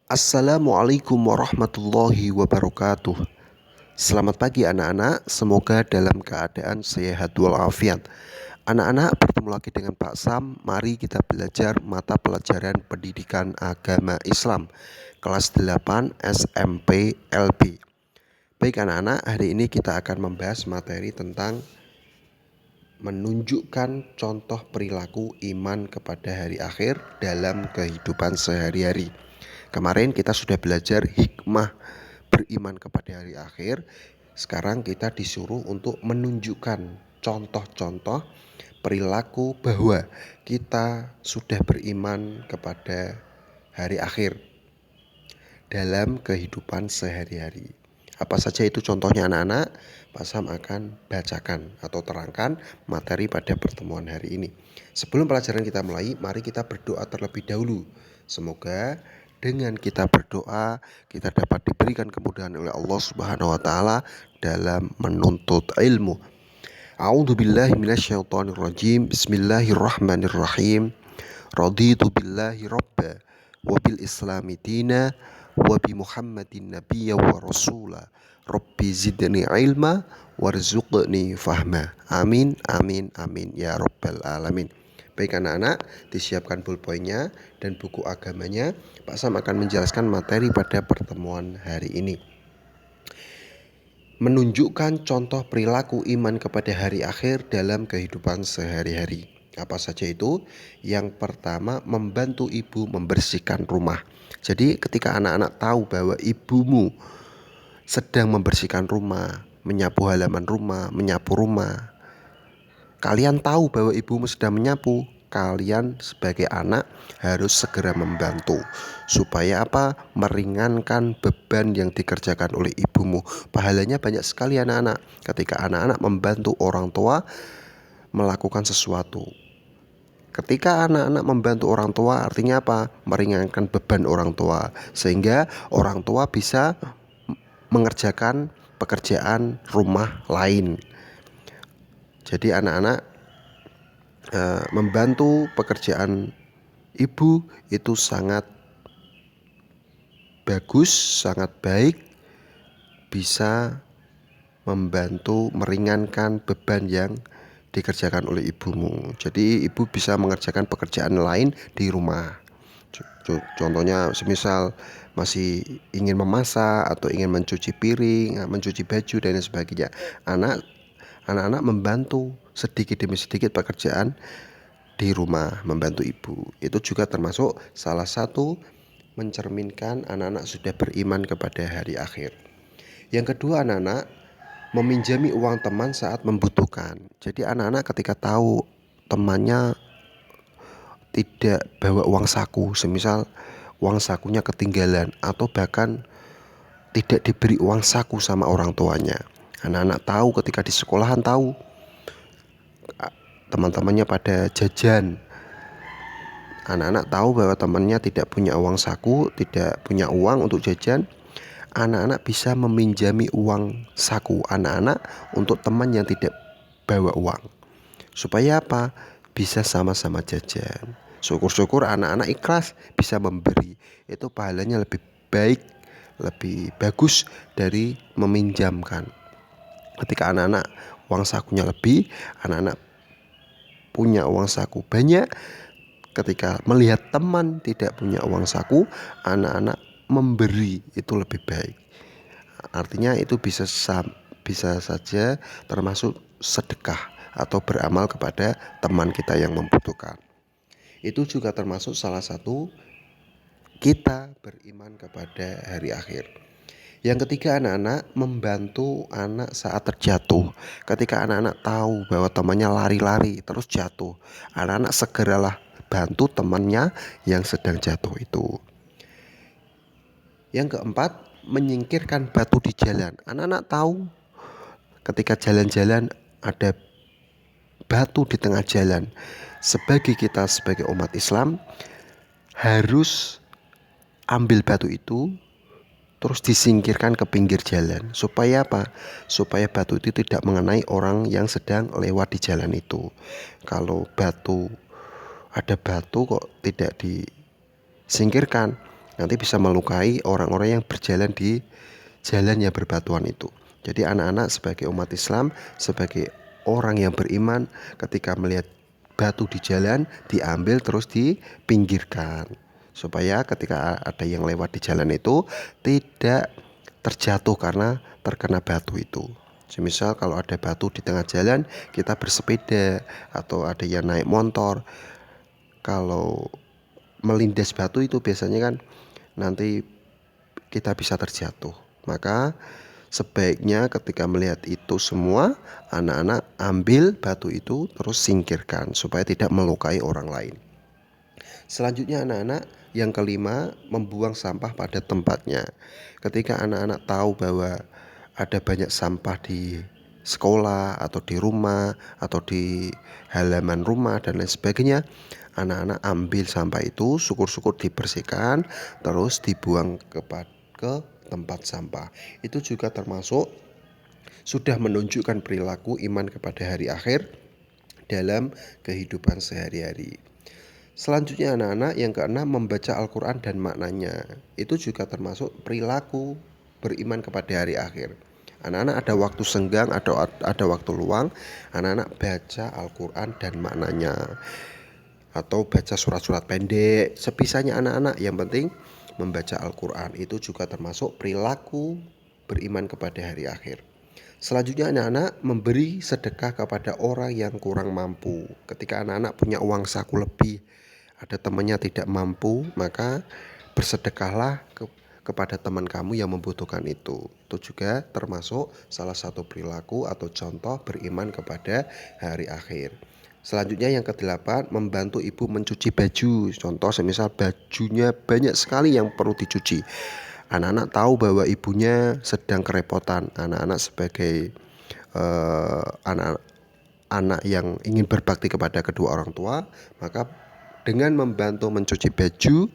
Assalamualaikum warahmatullahi wabarakatuh. Selamat pagi anak-anak, semoga dalam keadaan sehat walafiat. Anak-anak, bertemu lagi dengan Pak Sam. Mari kita belajar mata pelajaran pendidikan agama Islam kelas 8 SMP LB. Baik anak-anak, hari ini kita akan membahas materi tentang menunjukkan contoh perilaku iman kepada hari akhir dalam kehidupan sehari-hari. Kemarin kita sudah belajar hikmah beriman kepada hari akhir. Sekarang kita disuruh untuk menunjukkan contoh-contoh perilaku bahwa kita sudah beriman kepada hari akhir dalam kehidupan sehari-hari. Apa saja itu contohnya anak-anak? Pak Sam akan bacakan atau terangkan materi pada pertemuan hari ini. Sebelum pelajaran kita mulai, mari kita berdoa terlebih dahulu. Semoga dengan kita berdoa, kita dapat diberikan kemudahan oleh Allah Subhanahu wa taala dalam menuntut ilmu. A'udzubillahi minasyaitonirrajim. Bismillahirrahmanirrahim. Raditu billahi rabba wa bil islami dina wa bi Muhammadin nabiyya wa rasula. Rabbi zidni ilma warzuqni fahma. Amin amin amin ya rabbal alamin. Baik anak-anak, disiapkan pulpoinnya dan buku agamanya. Pak Sam akan menjelaskan materi pada pertemuan hari ini. Menunjukkan contoh perilaku iman kepada hari akhir dalam kehidupan sehari-hari. Apa saja itu? Yang pertama, membantu ibu membersihkan rumah. Jadi ketika anak-anak tahu bahwa ibumu sedang membersihkan rumah, menyapu halaman rumah, menyapu rumah, kalian tahu bahwa ibumu sedang menyapu, kalian sebagai anak harus segera membantu. Supaya apa? Meringankan beban yang dikerjakan oleh ibumu. Pahalanya banyak sekali anak-anak. Ketika anak-anak membantu orang tua melakukan sesuatu. Ketika anak-anak membantu orang tua artinya apa? Meringankan beban orang tua. Sehingga orang tua bisa mengerjakan pekerjaan rumah lain. Jadi anak-anak membantu pekerjaan ibu itu sangat bagus, sangat baik, bisa membantu meringankan beban yang dikerjakan oleh ibumu. Jadi ibu bisa mengerjakan pekerjaan lain di rumah. Contohnya semisal masih ingin memasak atau ingin mencuci piring, mencuci baju dan lain sebagainya. Anak-anak membantu sedikit demi sedikit pekerjaan di rumah, membantu ibu. Itu juga termasuk salah satu mencerminkan anak-anak sudah beriman kepada hari akhir. Yang kedua, anak-anak meminjami uang teman saat membutuhkan. Jadi anak-anak ketika tahu temannya tidak bawa uang saku, semisal uang sakunya ketinggalan atau bahkan tidak diberi uang saku sama orang tuanya. Anak-anak tahu ketika di sekolahan tahu teman-temannya pada jajan. Anak-anak tahu bahwa temannya tidak punya uang saku, tidak punya uang untuk jajan. Anak-anak bisa meminjami uang saku anak-anak untuk teman yang tidak bawa uang. Supaya apa? Bisa sama-sama jajan. Syukur-syukur anak-anak ikhlas bisa memberi. Itu pahalanya lebih baik, lebih bagus dari meminjamkan. Ketika anak-anak uang sakunya lebih, anak-anak punya uang saku banyak. Ketika melihat teman tidak punya uang saku, anak-anak memberi itu lebih baik. Artinya itu bisa saja termasuk sedekah atau beramal kepada teman kita yang membutuhkan. Itu juga termasuk salah satu kita beriman kepada hari akhir. Yang ketiga, anak-anak membantu anak saat terjatuh. Ketika anak-anak tahu bahwa temannya lari-lari terus jatuh, anak-anak segeralah bantu temannya yang sedang jatuh itu. Yang keempat, menyingkirkan batu di jalan. Anak-anak tahu ketika jalan-jalan ada batu di tengah jalan. Sebagai kita sebagai umat Islam harus ambil batu itu terus disingkirkan ke pinggir jalan. Supaya apa? Supaya batu itu tidak mengenai orang yang sedang lewat di jalan itu. Kalau ada batu kok tidak disingkirkan, nanti bisa melukai orang-orang yang berjalan di jalan yang berbatuan itu. Jadi anak-anak sebagai umat Islam, sebagai orang yang beriman, ketika melihat batu di jalan diambil terus dipinggirkan, supaya ketika ada yang lewat di jalan itu tidak terjatuh karena terkena batu itu. Semisal kalau ada batu di tengah jalan, kita bersepeda atau ada yang naik motor, kalau melindas batu itu biasanya kan nanti kita bisa terjatuh. Maka sebaiknya ketika melihat itu semua, anak-anak ambil batu itu terus singkirkan supaya tidak melukai orang lain. Selanjutnya anak-anak yang kelima, membuang sampah pada tempatnya. Ketika anak-anak tahu bahwa ada banyak sampah di sekolah atau di rumah atau di halaman rumah dan lain sebagainya, anak-anak ambil sampah itu, syukur-syukur dibersihkan terus dibuang ke tempat sampah. Itu juga termasuk sudah menunjukkan perilaku iman kepada hari akhir dalam kehidupan sehari-hari. Selanjutnya anak-anak yang keenam, membaca Al-Quran dan maknanya. Itu juga termasuk perilaku beriman kepada hari akhir. Anak-anak ada waktu senggang, ada waktu luang, anak-anak baca Al-Quran dan maknanya, atau baca surat-surat pendek sebisanya anak-anak. Yang penting membaca Al-Quran. Itu juga termasuk perilaku beriman kepada hari akhir. Selanjutnya anak-anak memberi sedekah kepada orang yang kurang mampu. Ketika anak-anak punya uang saku lebih, ada temannya tidak mampu, maka bersedekahlah kepada teman kamu yang membutuhkan itu. Itu juga termasuk salah satu perilaku atau contoh beriman kepada hari akhir. Selanjutnya yang kedelapan, membantu ibu mencuci baju. Contoh semisal bajunya banyak sekali yang perlu dicuci. Anak-anak tahu bahwa ibunya sedang kerepotan. Anak-anak sebagai anak yang ingin berbakti kepada kedua orang tua, maka dengan membantu mencuci baju,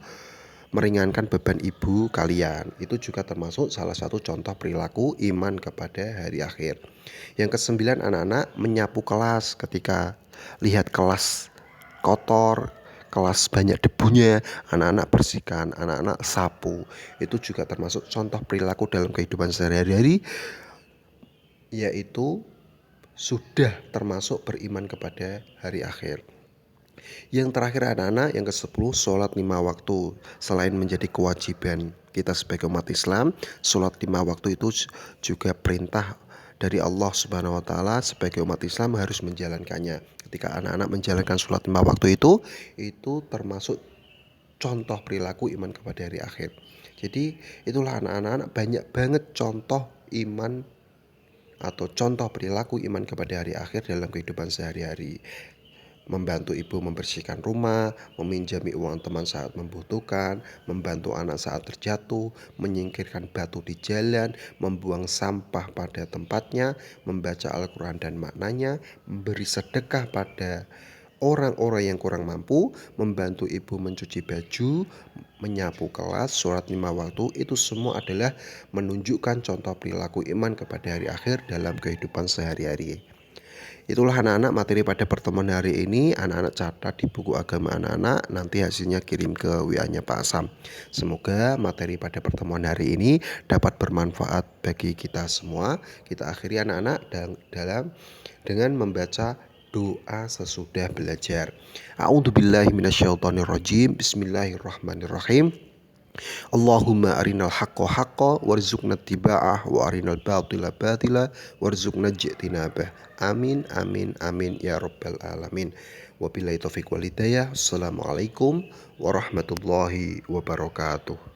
meringankan beban ibu kalian. Itu juga termasuk salah satu contoh perilaku iman kepada hari akhir. Yang kesembilan, anak-anak menyapu kelas. Ketika lihat kelas kotor, kelas banyak debunya, anak-anak bersihkan, anak-anak sapu. Itu juga termasuk contoh perilaku dalam kehidupan sehari-hari, yaitu sudah termasuk beriman kepada hari akhir. Yang terakhir anak-anak, yang ke-10, sholat 5 waktu. Selain menjadi kewajiban kita sebagai umat Islam, sholat 5 waktu itu juga perintah dari Allah Subhanahu wa Ta'ala. Sebagai umat Islam harus menjalankannya. Ketika anak-anak menjalankan sholat 5 waktu itu termasuk contoh perilaku iman kepada hari akhir. Jadi itulah anak-anak, banyak banget contoh iman atau contoh perilaku iman kepada hari akhir dalam kehidupan sehari-hari. Membantu ibu membersihkan rumah, meminjami uang teman saat membutuhkan, membantu anak saat terjatuh, menyingkirkan batu di jalan, membuang sampah pada tempatnya, membaca Al-Quran dan maknanya, memberi sedekah pada orang-orang yang kurang mampu, membantu ibu mencuci baju, menyapu kelas, sholat 5 waktu. Itu semua adalah menunjukkan contoh perilaku iman kepada hari akhir dalam kehidupan sehari-hari. Itulah anak-anak materi pada pertemuan hari ini. Anak-anak catat di buku agama anak-anak, nanti hasilnya kirim ke WA-nya Pak Asam. Semoga materi pada pertemuan hari ini dapat bermanfaat bagi kita semua. Kita akhiri anak-anak dengan membaca doa sesudah belajar. A'udzubillahi minasyaitonirrajim. Bismillahirrahmanirrahim. Allahumma arinal haqqo haqqo warzuqna tiba'ah wa arinal batila batila warzuqna ji'tinabah. Amin amin amin ya rabbal alamin. Wabillahi taufiq wal hidayah. Assalamualaikum warahmatullahi wabarakatuh.